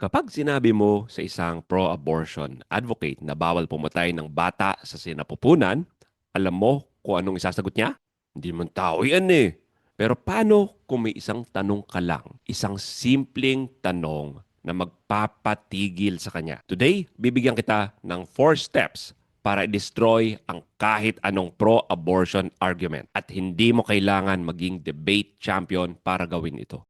Kapag sinabi mo sa isang pro-abortion advocate na bawal pumatay ng bata sa sinapupunan, alam mo kung anong isasagot niya? Hindi man tao yan eh. Pero paano kung may isang tanong ka lang, isang simpleng tanong na magpapatigil sa kanya? Today, bibigyan kita ng 4 steps para i-destroy ang kahit anong pro-abortion argument. At hindi mo kailangan maging debate champion para gawin ito.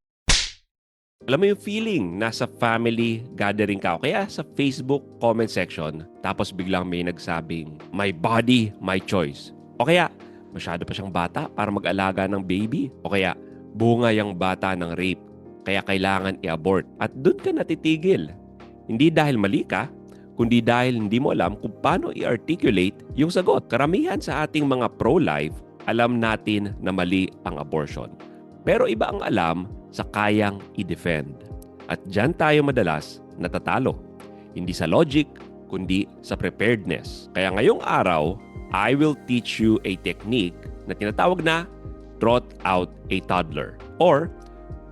Alam mo yung feeling, nasa family gathering ka o kaya sa Facebook comment section, tapos biglang may nagsabing, my body, my choice. O kaya, masyado pa siyang bata para mag-alaga ng baby. O kaya, bunga yung bata ng rape, kaya kailangan i-abort. At doon ka natitigil. Hindi dahil mali ka, kundi dahil hindi mo alam kung paano i-articulate yung sagot. Karamihan sa ating mga pro-life, alam natin na mali ang abortion. Pero iba ang alam sa kayang i-defend. At dyan tayo madalas natatalo. Hindi sa logic, kundi sa preparedness. Kaya ngayong araw, I will teach you a technique na tinatawag na trot out a toddler or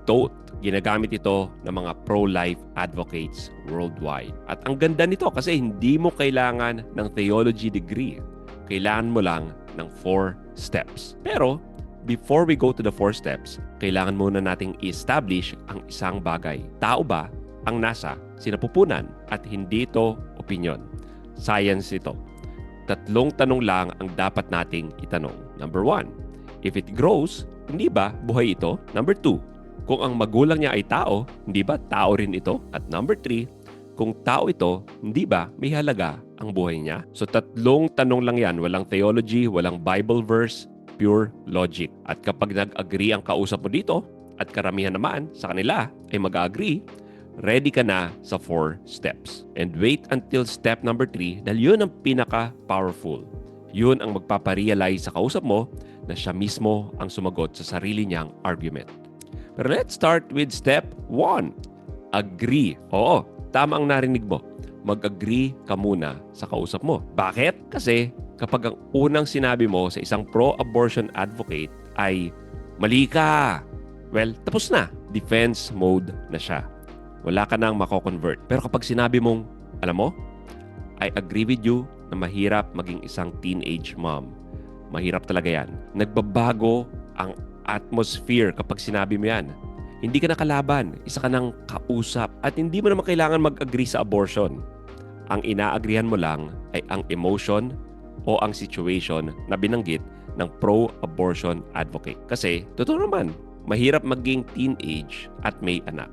TOAT. Ginagamit ito ng mga pro-life advocates worldwide. At ang ganda nito kasi hindi mo kailangan ng theology degree. Kailangan mo lang ng 4 steps. Pero before we go to the 4 steps, kailangan muna nating i-establish ang isang bagay. Tao ba ang nasa sinapupunan at hindi ito opinion? Science ito. 3 tanong lang ang dapat nating itanong. Number 1, if it grows, hindi ba buhay ito? Number 2, kung ang magulang niya ay tao, hindi ba tao rin ito? At number 3, kung tao ito, hindi ba may halaga ang buhay niya? So 3 tanong lang yan. Walang theology, walang Bible verse, pure logic. At kapag nag-agree ang kausap mo dito, at karamihan naman sa kanila ay mag-agree, ready ka na sa 4 steps. And wait until step number 3 dahil yun ang pinaka-powerful. Yun ang magpaparealize sa kausap mo na siya mismo ang sumagot sa sarili niyang argument. Pero let's start with step 1. Agree. Oo, tama ang narinig mo. Mag-agree ka muna sa kausap mo. Bakit? Kasi kapag ang unang sinabi mo sa isang pro-abortion advocate ay mali ka, well, tapos na. Defense mode na siya. Wala ka nang mako-convert. Pero kapag sinabi mong, alam mo, I agree with you na mahirap maging isang teenage mom. Mahirap talaga yan. Nagbabago ang atmosphere kapag sinabi mo yan. Hindi ka na kalaban, isa ka ng kausap at hindi mo naman kailangan mag-agree sa abortion. Ang inaagrihan mo lang ay ang emotion o ang situation na binanggit ng pro-abortion advocate. Kasi, totoo naman, mahirap maging teenage at may anak.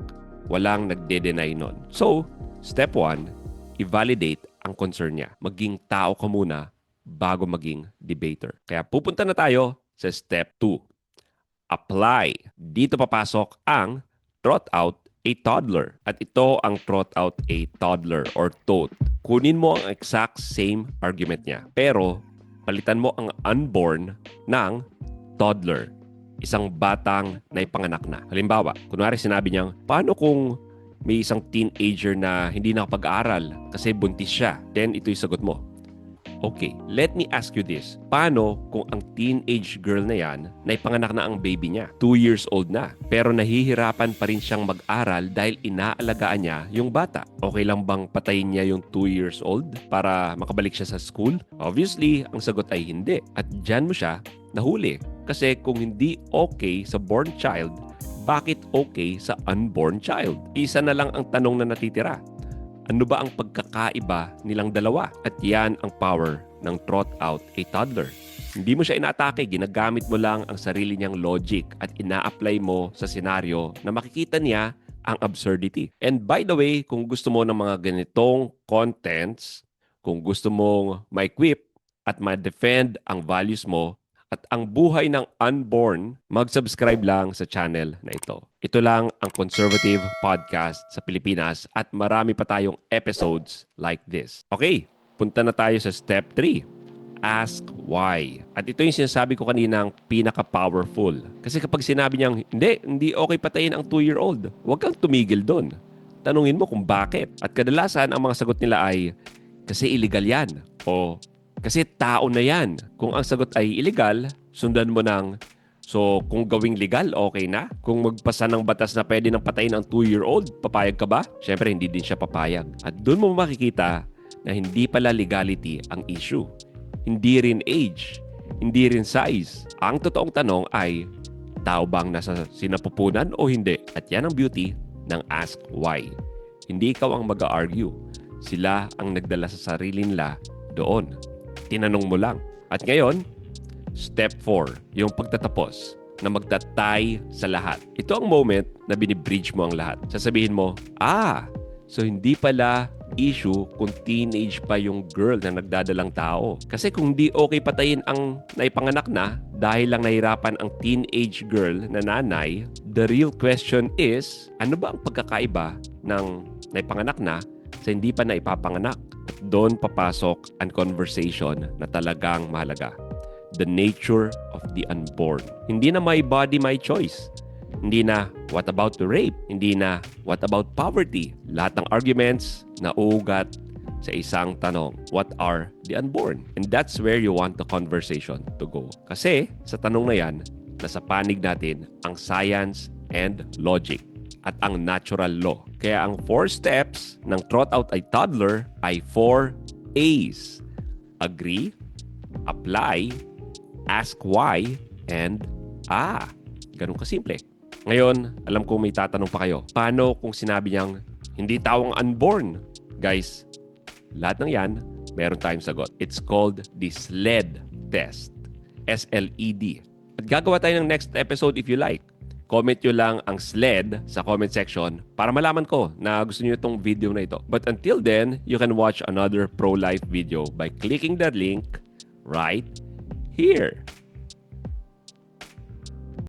Walang nagde-deny nun. So, step 1, i-validate ang concern niya. Maging tao ka muna bago maging debater. Kaya pupunta na tayo sa step 2. Apply. Dito papasok ang trot out a toddler. At ito ang trot out a toddler or TOAT. Kunin mo ang exact same argument niya. Pero palitan mo ang unborn ng toddler. Isang batang naipanganak na. Halimbawa, kunwari sinabi niyang, paano kung may isang teenager na hindi nakapag-aral kasi buntis siya? Then ito yung sagot mo. Okay, let me ask you this. Paano kung ang teenage girl na yan, naipanganak na ang baby niya? 2 years old na. Pero nahihirapan pa rin siyang mag-aral dahil inaalagaan niya yung bata. Okay lang bang patayin niya yung 2 years old para makabalik siya sa school? Obviously, ang sagot ay hindi. At dyan mo siya nahuli. Kasi kung hindi okay sa born child, bakit okay sa unborn child? Isa na lang ang tanong na natitira. Ano ba ang pagkakaiba nilang dalawa? At yan ang power ng trot out a toddler. Hindi mo siya inaatake, ginagamit mo lang ang sarili niyang logic at ina-apply mo sa senaryo na makikita niya ang absurdity. And by the way, kung gusto mo ng mga ganitong contents, kung gusto mong ma-equip at ma-defend ang values mo, at ang buhay ng unborn, mag-subscribe lang sa channel na ito. Ito lang ang conservative podcast sa Pilipinas at marami pa tayong episodes like this. Okay, punta na tayo sa step 3. Ask why. At ito yung sinasabi ko kaninang pinaka-powerful. Kasi kapag sinabi niyang, hindi okay patayin ang 2-year-old, huwag kang tumigil doon. Tanungin mo kung bakit. At kadalasan, ang mga sagot nila ay, kasi illegal yan. O kasi tao na yan. Kung ang sagot ay illegal, sundan mo ng So, kung gawing legal, okay na? Kung magpasa ng batas na pwede nang patayin ang 2-year-old, papayag ka ba? Siyempre, hindi din siya papayag. At doon mo makikita na hindi pala legality ang issue. Hindi rin age. Hindi rin size. Ang totoong tanong ay, tao bang nasa sinapupunan o hindi? At yan ang beauty ng Ask Why. Hindi ikaw ang mag-argue. Sila ang nagdala sa sarili nila doon. Tinanong mo lang. At ngayon, Step 4, yung pagtatapos na magtatay sa lahat. Ito ang moment na binibridge mo ang lahat. Sasabihin mo, so hindi pala issue kung teenage pa yung girl na nagdadalang tao. Kasi kung di okay patayin ang naipanganak na dahil lang nahirapan ang teenage girl na nanay, the real question is, ano ba ang pagkakaiba ng naipanganak na sa hindi pa naipapanganak? At doon papasok ang conversation na talagang mahalaga. The nature of the unborn. Hindi na my body, my choice. Hindi na what about the rape? Hindi na what about poverty? Lahat ng arguments na uugat sa isang tanong. What are the unborn? And that's where you want the conversation to go. Kasi sa tanong na yan, nasa panig natin ang science and logic at ang natural law. Kaya ang 4 steps ng trot out a toddler ay 4 A's. Agree, apply, ask why, and ganun kasimple. Ngayon, alam ko may tatanong pa kayo. Paano kung sinabi niyang hindi tao ang unborn? Guys, lahat ng yan, meron tayong sagot. It's called the SLED test. SLED. At gagawa tayo ng next episode if you like. Comment nyo lang ang SLED sa comment section para malaman ko na gusto nyo itong video na ito. But until then, you can watch another pro-life video by clicking the link right here.